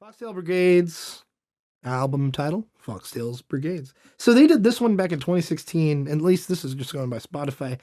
Foxtail Brigade's album title, Foxtail's Brigades. So they did this one back in 2016, and at least this is just going by Spotify.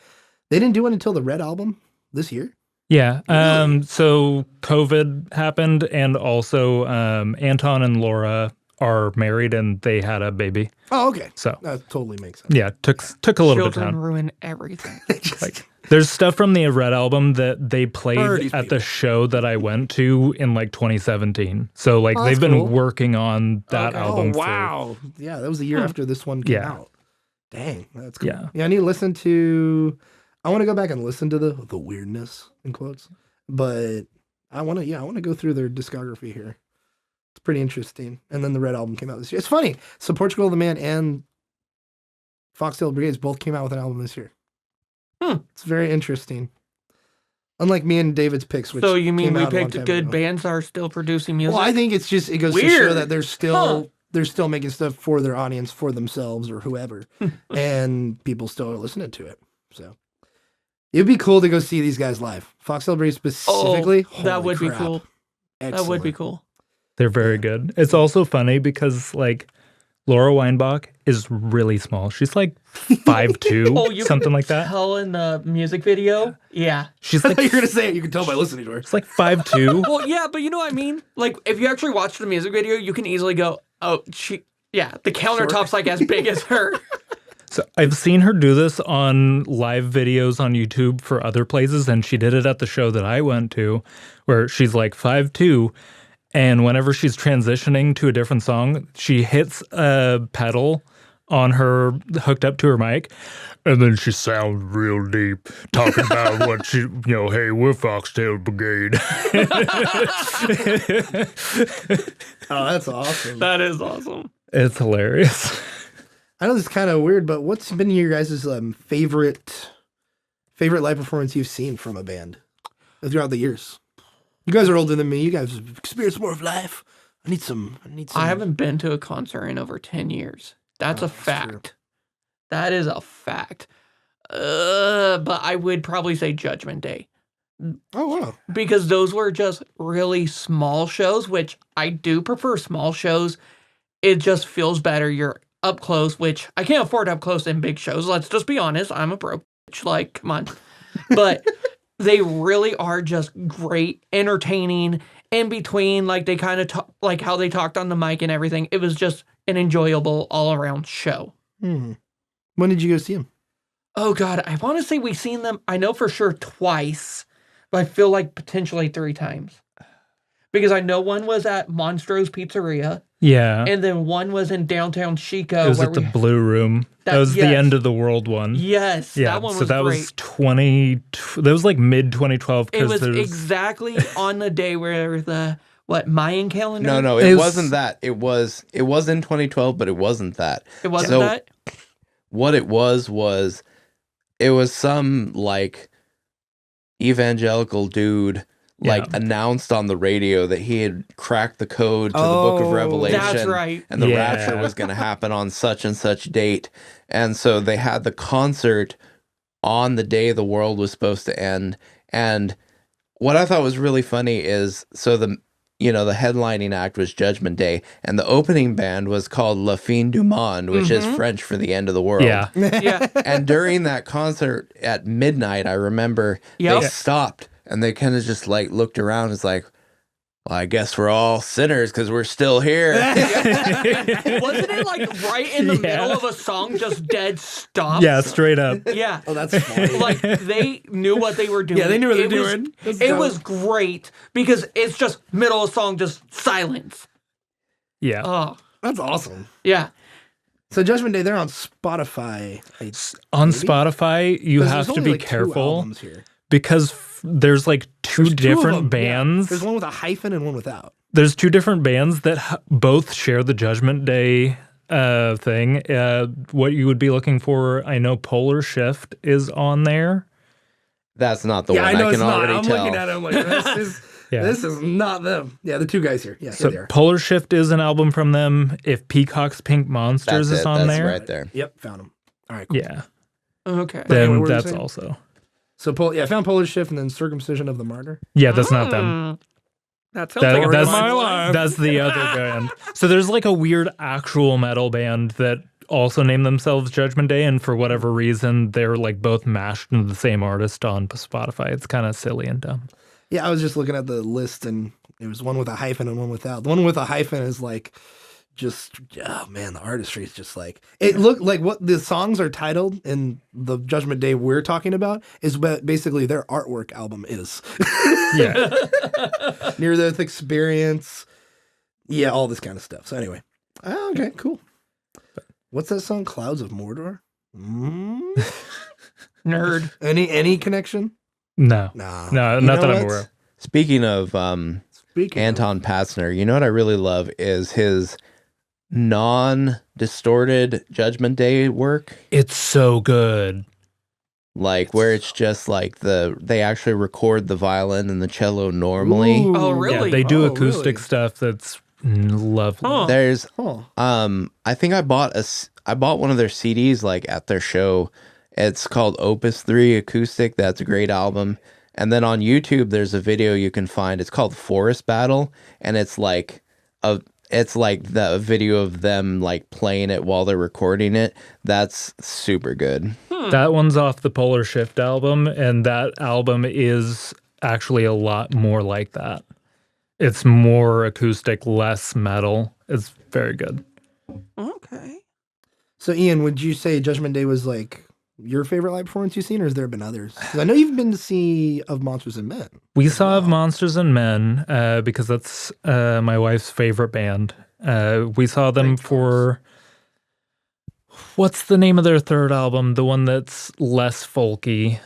They didn't do it until the Red album this year. Yeah. Really? So COVID happened, and also Anton and Laura are married, and they had a baby. Oh, okay. So that totally makes sense. yeah, took a little bit of Children time. ruin everything. Like, there's stuff from the Red album that they Birdies played at people. the show that I went to in like 2017. So like Oh, they've that's been cool. working on that Okay. album. Oh, wow. Yeah, that was the year after this one came Yeah. out. Dang, that's cool. Yeah. I need to listen to. I want to go back and listen to the weirdness in quotes, but I want to go through their discography here. It's pretty interesting. And then the Red album came out this year. It's funny. So Portugal the Man and Foxtail Brigades both came out with an album this year. It's very interesting. Unlike me and David's picks, which So you mean came we out a long picked time good ago. bands that are still producing music? Well, I think it goes to show Weird. that they're still making stuff for their audience, for themselves or whoever, and people still are listening to it. So it'd be cool to go see these guys live. Foxtail Brigade specifically. that holy would be crap. cool. That would be Excellent. cool. They're very good. It's also funny because like Laura Weinbach is really small. She's like 5'2", Oh, you something can like that. tell in the music video. Yeah. She's I like thought you were gonna say it. You can tell by listening to her. it's like 5'2". Well, yeah, but you know what I mean? Like, if you actually watch the music video, you can easily go, oh, the countertop's like as big as her. So I've seen her do this on live videos on YouTube for other places, and she did it at the show that I went to, where she's like 5'2", and whenever she's transitioning to a different song, she hits a pedal on her hooked up to her mic, and then she sounds real deep, talking about what she, hey, we're Foxtail Brigade. Oh, that's awesome. That is awesome. It's hilarious. I know this is kind of weird, but what's been your guys' favorite live performance you've seen from a band throughout the years? You guys are older than me. You guys have experienced more of life. I need some. I haven't been to a concert in over 10 years. That's a fact. true. That is a fact. But I would probably say Judgment Day. Oh, wow. Because those were just really small shows, which I do prefer small shows. It just feels better. You're up close, which I can't afford up close in big shows. Let's just be honest. I'm a broke bitch. Like, come on. But they really are just great, entertaining. In between, like they kind of like how they talked on the mic and everything. It was just an enjoyable all around show. When did you go see them? Oh God, I want to say we've seen them. I know for sure twice, but I feel like potentially 3 times. Because I know one was at Monstro's Pizzeria, Yeah. and then one was in downtown Chico. It was at the Blue Room. That was the end of the world one. Yes, Yeah, that one so was that great. was that was like mid 2012. It was exactly on the day where the Mayan calendar. No, it wasn't that. It was in 2012, but it wasn't that. It wasn't So that. what it was it was some like evangelical dude announced on the radio that he had cracked the code to the Book of Revelation. That's right. And the rapture was going to happen on such and such date. And so they had the concert on the day the world was supposed to end. And what I thought was really funny is, so the headlining act was Judgment Day, and the opening band was called La Fin du Monde, which is French for the end of the world. Yeah. Yeah. And during that concert at midnight, I remember they stopped and they kind of just like looked around. It's like, well, I guess we're all sinners because we're still here. Wasn't it like right in the middle of a song, just dead stop? Yeah, straight up. Yeah. Oh, that's funny. Like they knew what they were doing. Yeah, they knew what they were doing. It was great because it's just middle of song, just silence. Yeah. Oh, That's awesome. yeah. So Judgment Day, they're on Spotify. On Spotify, you 'Cause have there's to only, be like, 2 careful albums here. because there's like two There's 2 of different them, yeah. bands. There's one with a hyphen and one without. There's 2 different bands that both share the Judgment Day thing. What you would be looking for, I know Polar Shift is on there. That's not the Yeah, one. I know I it's can not. already I'm tell. looking at it. I'm like, this is not them. Yeah, the 2 guys here. Yeah, So here they are. Polar Shift is an album from them. If Peacock's Pink Monsters That's is it. on That's there, right there. Yep, found them. All right, cool. yeah, Okay. But anyway, then what were you that's saying? also. So, I found Polish Shift and then Circumcision of the Martyr. Yeah, that's not them. That sounds like that's my life. That's the other band. So there's like a weird actual metal band that also named themselves Judgment Day, and for whatever reason, they're like both mashed into the same artist on Spotify. It's kind of silly and dumb. Yeah, I was just looking at the list, and there was one with a hyphen and one without. The one with a hyphen is like just, oh man, the artistry is just like, it looked like what the songs are titled in the Judgment Day we're talking about is basically their artwork album is. Yeah. Near Death Experience. Yeah, all this kind of stuff. So anyway. Okay, cool. What's that song? Clouds of Mordor? Nerd. Any connection? No. Nah. No, You not know that I'm what? aware of. Speaking of Speaking Anton Patzner, you know what I really love is his non-distorted Judgment Day work. It's so good. Like where it's just like they actually record the violin and the cello normally. Ooh. Oh, really? Yeah, they do Oh, acoustic really? stuff that's lovely. Huh. There's Huh. I think I bought one of their CDs like at their show. It's called Opus 3 Acoustic. That's a great album. And then on YouTube there's a video you can find. It's called Forest Battle, and it's like the video of them like playing it while they're recording it. That's super good. That one's off the Polar Shift album, and that album is actually a lot more like that. It's more acoustic, less metal. It's very good. Okay. So Ian, would you say Judgment Day was like your favorite live performance you've seen, or has there been others? 'Cause I know you've been to see Of Monsters and Men. We saw Of Monsters and Men because that's my wife's favorite band. We saw them for, what's the name of their third album? The one that's less folky.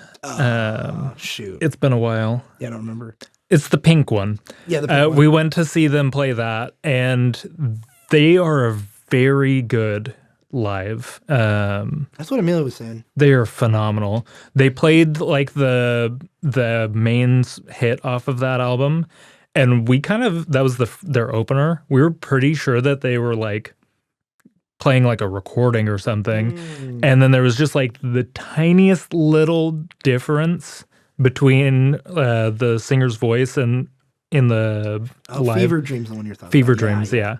Shoot. It's been a while. Yeah, I don't remember. It's the pink one. Yeah, the pink one. We went to see them play that, and they are very good live. That's what Amelia was saying. They are phenomenal. They played like the main hit off of that album, and that was their opener. We were pretty sure that they were like playing like a recording or something, and then there was just like the tiniest little difference between the singer's voice and in the live Fever Dreams, the one you're talking Fever about. Dreams, yeah.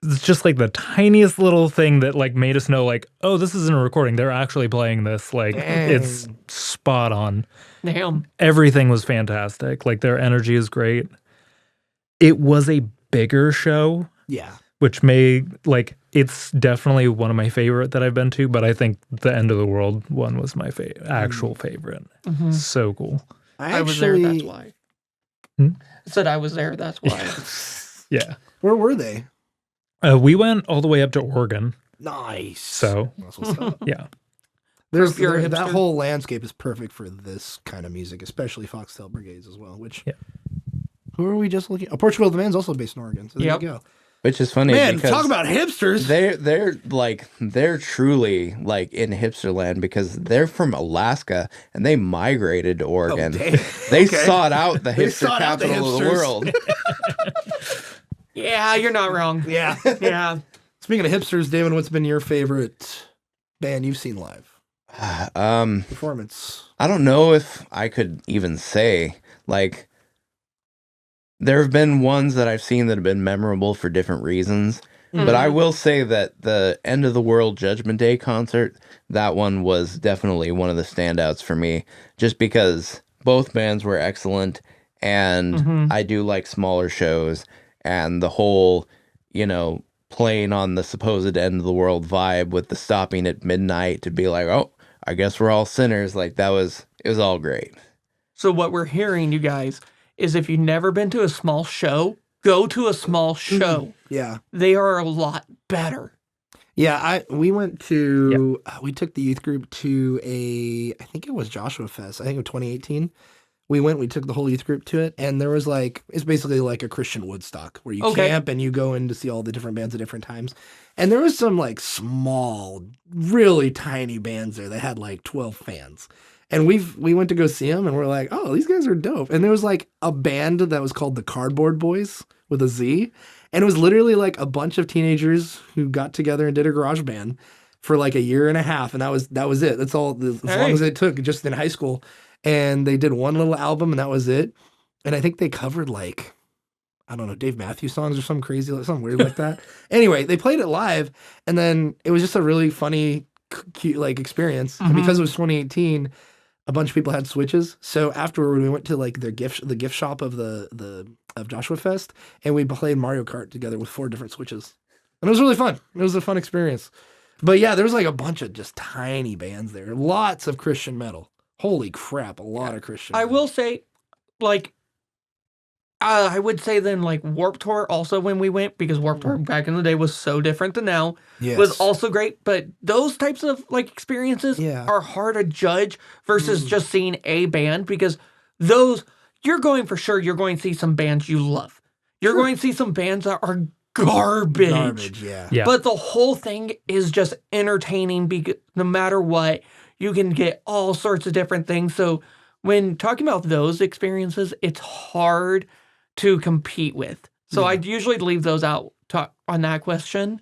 It's just like the tiniest little thing that like made us know like, oh, this isn't a recording. They're actually playing this. Like it's spot on. Damn. Everything was fantastic. Like their energy is great. It was a bigger show, Yeah. which it's definitely one of my favorite that I've been to, but I think the End of the World one was my actual favorite. So cool. I was there, that's why. Hmm? I said I was there, that's why. Yeah. Where were they? We went all the way up to Oregon. Nice. So, That's what's up. yeah. There's You're a that hipster. whole landscape is perfect for this kind of music, especially Foxtail Brigades as well. Which, Yeah. who are we just looking? Portugal the Man's also based in Oregon. So there Yep. you go. Which is funny Man, because talk about hipsters. they're truly like in hipster land because they're from Alaska and they migrated to Oregon. dang. They Okay. sought out the They hipster sought out the capital of the hipsters. world. Yeah, you're not wrong. Yeah. Yeah. Speaking of hipsters, David, what's been your favorite band you've seen live performance? I don't know if I could even say like there have been ones that I've seen that have been memorable for different reasons. But I will say that the End of the World Judgment Day concert, that one was definitely one of the standouts for me, just because both bands were excellent, and I do like smaller shows, and the whole, playing on the supposed end of the world vibe with the stopping at midnight to be like, oh, I guess we're all sinners. Like it was all great. So what we're hearing, you guys, is if you've never been to a small show, go to a small show. Yeah. They are a lot better. Yeah, we went to, we took the youth group to I think it was Joshua Fest. I think it was 2018. We took the whole youth group to it, and there was it's basically like a Christian Woodstock where you camp and you go in to see all the different bands at different times. And there was some small, really tiny bands there that had 12 fans. And we went to go see them, and we're like, oh, these guys are dope. And there was a band that was called the Cardboard Boyz with a Z. And it was literally a bunch of teenagers who got together and did a garage band for a year and a half. And that was it. That's all, as long as it took, just in high school. And they did one little album, and that was it. And I think they covered I don't know, Dave Matthews songs or something crazy, something weird like that. Anyway, they played it live, and then it was just a really funny, cute like experience. And because it was 2018, a bunch of people had Switches. So afterward, we went to like the gift shop of of Joshua Fest, and we played Mario Kart together with 4 different Switches, and it was really fun. It was a fun experience. But yeah, there was like a bunch of just tiny bands there, lots of Christian metal. Holy crap, a lot of Christian. I metal. will say, like, I would say then like Warped Tour also when we went, because Warped Tour back in the day was so different than now, was also great. But those types of like experiences are hard to judge versus just seeing a band, because those you're going to see some bands you love. You're going to see some bands that are garbage. Yeah. But the whole thing is just entertaining because no matter what, you can get all sorts of different things. So when talking about those experiences, it's hard to compete with. So I'd usually leave those out on that question.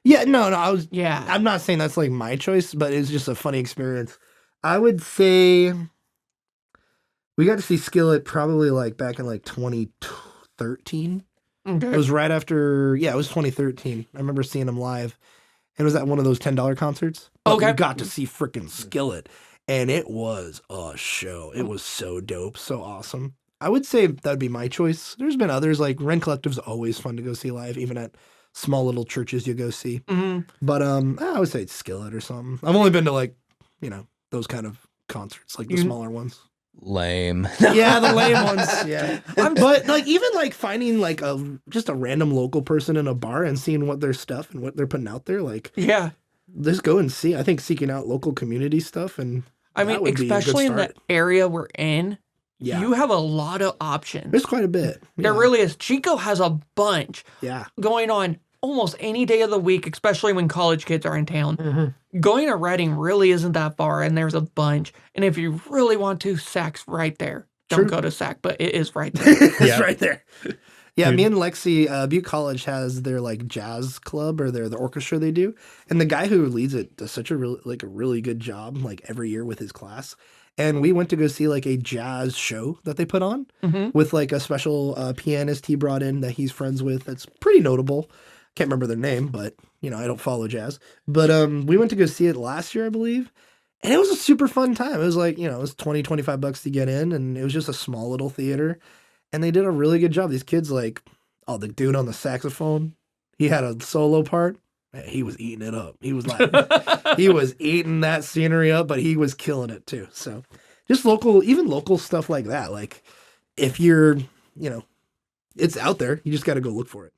Yeah, no, I'm not saying that's like my choice, but it's just a funny experience. I would say we got to see Skillet probably like back in like 2013. Okay. It was right after, it was 2013. I remember seeing him live. It was at one of those $10 concerts. But we got to see freaking Skillet, and it was a show. It was so dope, so awesome. I would say that'd be my choice. There's been others, like Ren Collective's always fun to go see live, even at small little churches you go see. But I would say it's Skillet or something. I've only been to like, those kind of concerts, like the smaller ones. Lame. Yeah, the lame ones. Yeah. But like even like finding like just a random local person in a bar and seeing what their stuff and what they're putting out there, like just go and see. I think seeking out local community stuff, and I mean, especially in the area we're in, you have a lot of options. There's quite a bit. There really is. Chico has a bunch going on almost any day of the week, especially when college kids are in town. Going to Reading really isn't that far, and there's a bunch. And if you really want to, SAC's right there. Don't go to SAC, but it is right there. It's right there. Yeah, me and Lexi, Butte College has their like jazz club, or the orchestra they do, and the guy who leads it does such a really good job like every year with his class. And we went to go see like a jazz show that they put on with like a special pianist he brought in that he's friends with. That's pretty notable. Can't remember their name, but I don't follow jazz. But we went to go see it last year, I believe. And it was a super fun time. It was like, it was $20-25 to get in, and it was just a small little theater. And they did a really good job. These kids, like, the dude on the saxophone, he had a solo part. Man, he was eating it up. He was like, he was eating that scenery up, but he was killing it too. So just even local stuff like that. Like if you're, it's out there, you just got to go look for it.